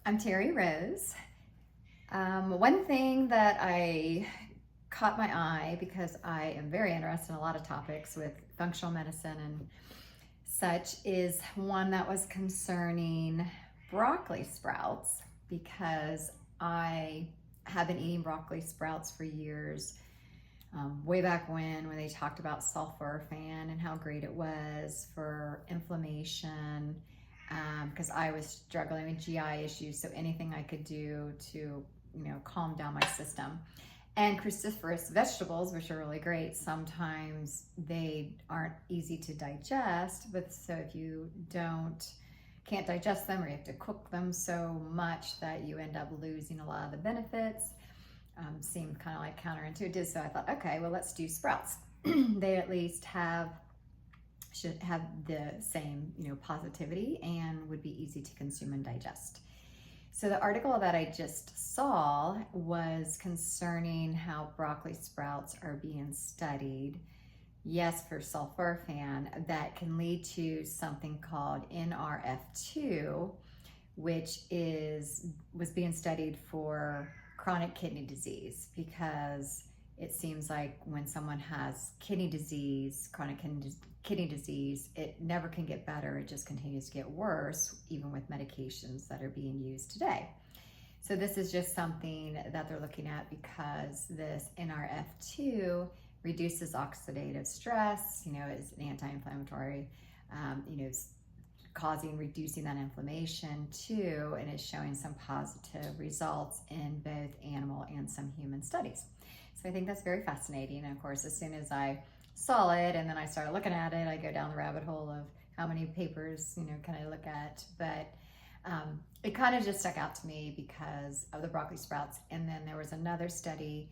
I'm Terry Rose. One thing that I caught my eye because I am very interested in a lot of topics with functional medicine and such is one that was concerning broccoli sprouts because I have been eating broccoli sprouts for years. Way back when they talked about sulforaphane and how great it was for inflammation, because I was struggling with GI issues. So anything I could do to, calm down my system. And cruciferous vegetables, which are really great, sometimes they aren't easy to digest. But so if you can't digest them, or you have to cook them so much that you end up losing a lot of the benefits, seemed kind of like counterintuitive. So I thought, okay, well, let's do sprouts. They at least should have the same, positivity and would be easy to consume and digest. So the article that I just saw was concerning how broccoli sprouts are being studied. Yes, for sulforaphane, that can lead to something called NRF2, which was being studied for chronic kidney disease, because it seems like when someone has kidney disease, chronic kidney disease, it never can get better. It just continues to get worse, even with medications that are being used today. So this is just something that they're looking at because this NRF2 reduces oxidative stress, is an anti-inflammatory, reducing that inflammation too, and is showing some positive results in both animal and some human studies. So I think that's very fascinating. And of course, as soon as I saw it and then I started looking at it, I go down the rabbit hole of how many papers, can I look at? But it kind of just stuck out to me because of the broccoli sprouts. And then there was another study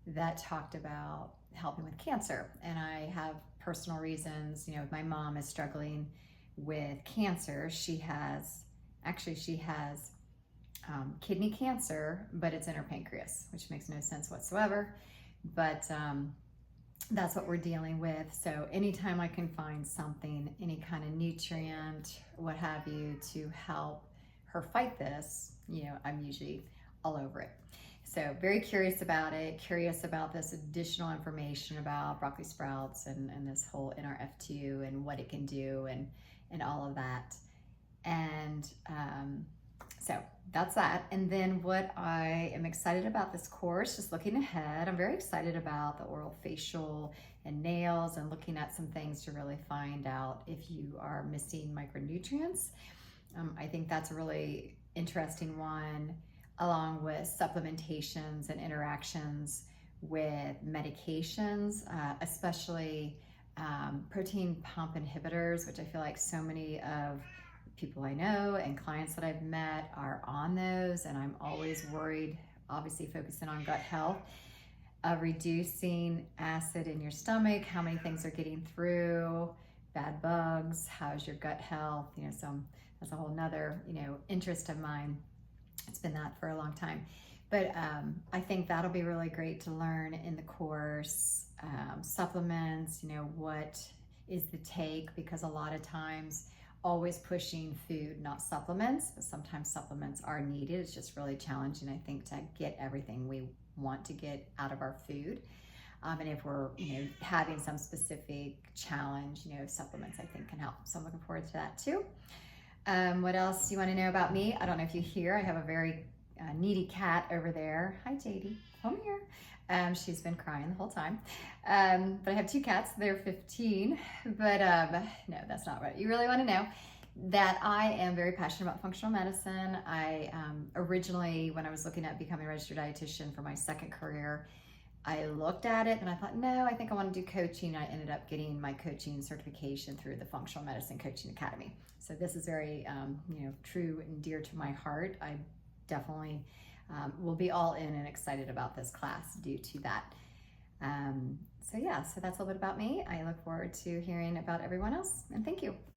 that talked about helping with cancer. And I have personal reasons, my mom is struggling with cancer. She has kidney cancer, but it's in her pancreas, which makes no sense whatsoever. But that's what we're dealing with. So anytime I can find something, any kind of nutrient, what have you, to help her fight this, I'm usually all over it. So very curious about it, curious about this additional information about broccoli sprouts and this whole NRF2 and what it can do and all of that. And so that's that. And then what I am excited about this course, just looking ahead, I'm very excited about the oral facial and nails and looking at some things to really find out if you are missing micronutrients. I think that's a really interesting one, along with supplementations and interactions with medications, especially protein pump inhibitors, which I feel like so many of people I know and clients that I've met are on those, and I'm always worried, obviously focusing on gut health, of reducing acid in your stomach, how many things are getting through, bad bugs, how's your gut health, so that's a whole nother, interest of mine. It's been that for a long time. But I think that'll be really great to learn in the course. Supplements, what is the take? Because a lot of times always pushing food, not supplements, but sometimes supplements are needed. It's just really challenging, I think, to get everything we want to get out of our food. And if we're, having some specific challenge, supplements I think can help. So I'm looking forward to that too. What else you want to know about me? I don't know if you hear, I have a very needy cat over there. Hi, JD, come here. She's been crying the whole time. But I have two cats, they're 15, but no, that's not what you really want to know. That I am very passionate about functional medicine. I originally, when I was looking at becoming a registered dietitian for my second career, I looked at it and I thought, no, I think I want to do coaching. I ended up getting my coaching certification through the Functional Medicine Coaching Academy. So this is very, true and dear to my heart. I definitely will be all in and excited about this class due to that. So that's a little bit about me. I look forward to hearing about everyone else, and thank you.